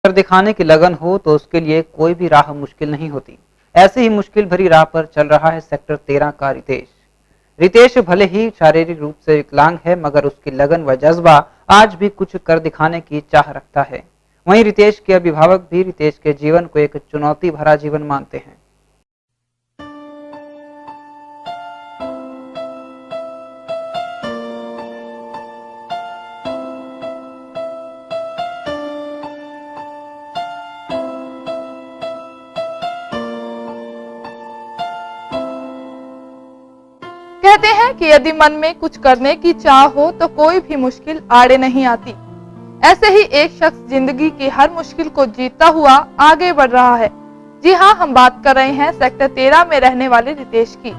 कर दिखाने की लगन हो तो उसके लिए कोई भी राह मुश्किल नहीं होती। ऐसे ही मुश्किल भरी राह पर चल रहा है सेक्टर 13 का रितेश। रितेश भले ही शारीरिक रूप से विकलांग है, मगर उसकी लगन व जज्बा आज भी कुछ कर दिखाने की चाह रखता है। वहीं रितेश के अभिभावक भी रितेश के जीवन को एक चुनौती भरा जीवन मानते हैं। कहते हैं कि यदि मन में कुछ करने की चाह हो तो कोई भी मुश्किल आड़े नहीं आती। ऐसे ही एक शख्स जिंदगी की हर मुश्किल को जीतता हुआ आगे बढ़ रहा है। जी हाँ, हम बात कर रहे हैं सेक्टर 13 में रहने वाले रितेश की।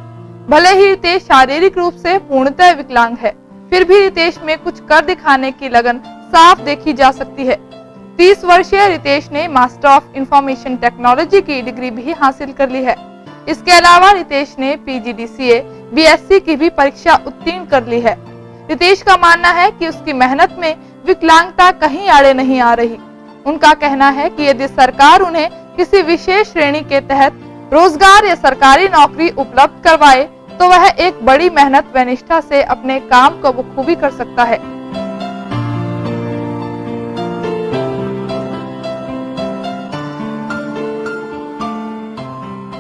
भले ही रितेश शारीरिक रूप से पूर्णतः विकलांग है, फिर भी रितेश में कुछ कर दिखाने की लगन साफ देखी जा सकती है। 30 वर्षीय रितेश ने मास्टर ऑफ इंफॉर्मेशन टेक्नोलॉजी की डिग्री भी हासिल कर ली है। इसके अलावा रितेश ने PGDCA BSc की भी परीक्षा उत्तीर्ण कर ली है। रितेश का मानना है कि उसकी मेहनत में विकलांगता कहीं आड़े नहीं आ रही। उनका कहना है कि यदि सरकार उन्हें किसी विशेष श्रेणी के तहत रोजगार या सरकारी नौकरी उपलब्ध करवाए तो वह एक बड़ी मेहनत व निष्ठा से अपने काम को बखूबी कर सकता है।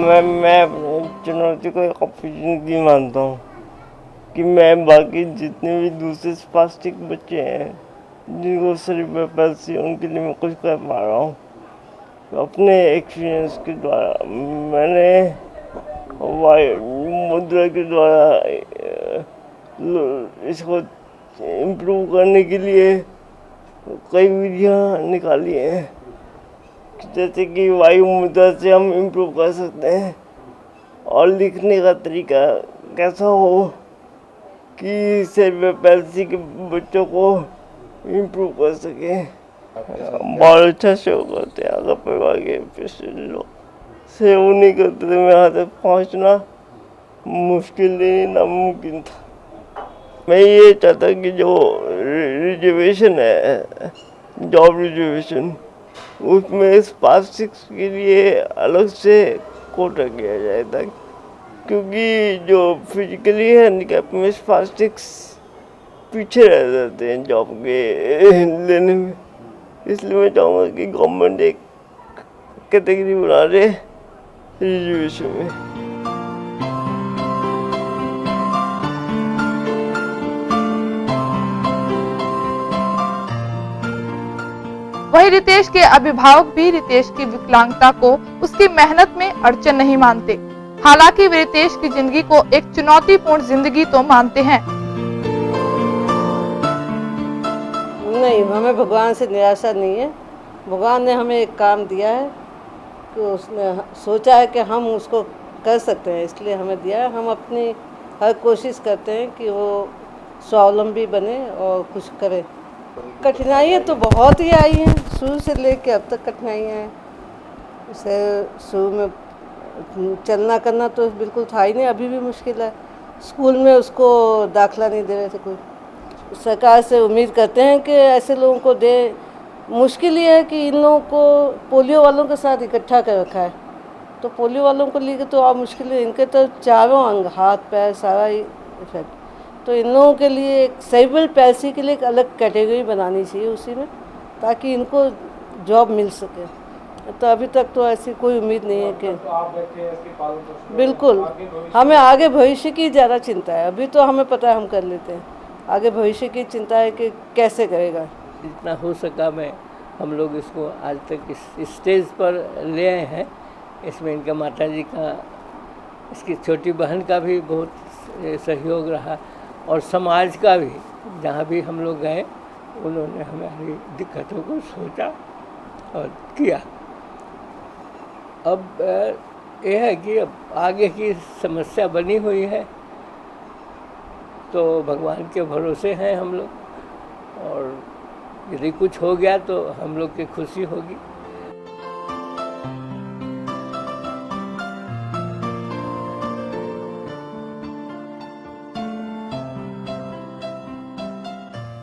मैं चुनौती को एक अपॉर्चुनिटी मानता हूँ कि मैं बाकी जितने भी दूसरे स्पास्टिक बच्चे हैं जिनको सेरेब्रल पैल्सी, उनके लिए मैं कुछ कर पा रहा हूँ। तो अपने एक्सपीरियंस के द्वारा मैंने मुद्रा के द्वारा इसको इम्प्रूव करने के लिए कई विधियाँ निकाली हैं, जैसे कि वायु मुद्रा से हम इम्प्रूव कर सकते हैं और लिखने का तरीका कैसा हो कि सेरेब्रल पैल्सी के बच्चों को इम्प्रूव कर सके। बहुत अच्छा शो करते हैं अगर परिवार के पेशेंट लोग से वो नहीं करते तो मैं यहाँ तक पहुँचना मुश्किल नहीं, नामुमकिन था। मैं ये चाहता कि जो रिजर्वेशन है, जॉब रिजर्वेशन, उसमें स्पास्टिक्स के लिए अलग से कोटा किया जाए था, क्योंकि जो फिजिकली हैंडीकैप में स्पास्टिक्स पीछे रह जाते हैं जॉब के लेने में। इसलिए मैं चाहूँगा कि गवर्नमेंट एक कैटेगरी बना दे रिजर्वेशन में। वहीं रितेश के अभिभावक भी रितेश की विकलांगता को उसकी मेहनत में अड़चन नहीं मानते। हालांकि वे रितेश की जिंदगी को एक चुनौतीपूर्ण जिंदगी तो मानते हैं। नहीं, हमें भगवान से निराशा नहीं है। भगवान ने हमें एक काम दिया है कि उसने सोचा है कि हम उसको कर सकते हैं, इसलिए हमें दिया है। हम अपनी हर कोशिश करते हैं कि वो स्वावलंबी बने और कुछ करे। कठिनाइयाँ तो बहुत ही आई हैं, शुरू से लेके अब तक कठिनाइयाँ हैं। जैसे शुरू में चलना करना तो बिल्कुल था ही नहीं, अभी भी मुश्किल है। स्कूल में उसको दाखिला नहीं दे रहे थे कोई। सरकार से उम्मीद करते हैं कि ऐसे लोगों को दे। मुश्किल ये है कि इन लोगों को पोलियो वालों के साथ इकट्ठा कर रखा है, तो पोलियो वालों को लेकर तो और मुश्किल है। इनके तो चारों अंग, हाथ पैर सारा ही इफेक्ट, तो इन लोगों के लिए एक सेरेब्रल पैल्सी के लिए एक अलग कैटेगरी बनानी चाहिए उसी में, ताकि इनको जॉब मिल सके। तो अभी तक तो ऐसी कोई उम्मीद नहीं है कि बिल्कुल हमें आगे भविष्य की ज़्यादा चिंता है। अभी तो हमें पता है हम कर लेते हैं, आगे भविष्य की चिंता है कि कैसे करेगा। जितना हो सका मैं हम लोग इसको आज तक इस स्टेज पर ले आए हैं। इसमें इनका माताजी का, इसकी छोटी बहन का भी बहुत सहयोग रहा और समाज का भी। जहाँ भी हम लोग गए उन्होंने हमारी दिक्कतों को सोचा और किया। अब यह है कि अब आगे की समस्या बनी हुई है, तो भगवान के भरोसे हैं हम लोग, और यदि कुछ हो गया तो हम लोग की खुशी होगी।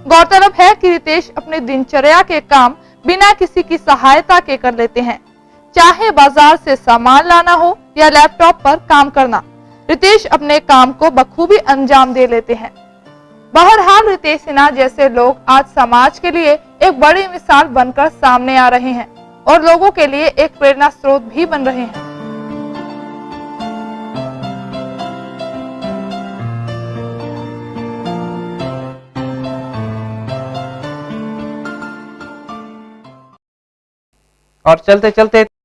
गौरतलब है कि रितेश अपने दिनचर्या के काम बिना किसी की सहायता के कर लेते हैं, चाहे बाजार से सामान लाना हो या लैपटॉप पर काम करना। रितेश अपने काम को बखूबी अंजाम दे लेते हैं। बहरहाल रितेश सिन्हा जैसे लोग आज समाज के लिए एक बड़ी मिसाल बनकर सामने आ रहे हैं और लोगों के लिए एक प्रेरणा स्रोत भी बन रहे हैं। और चलते चलते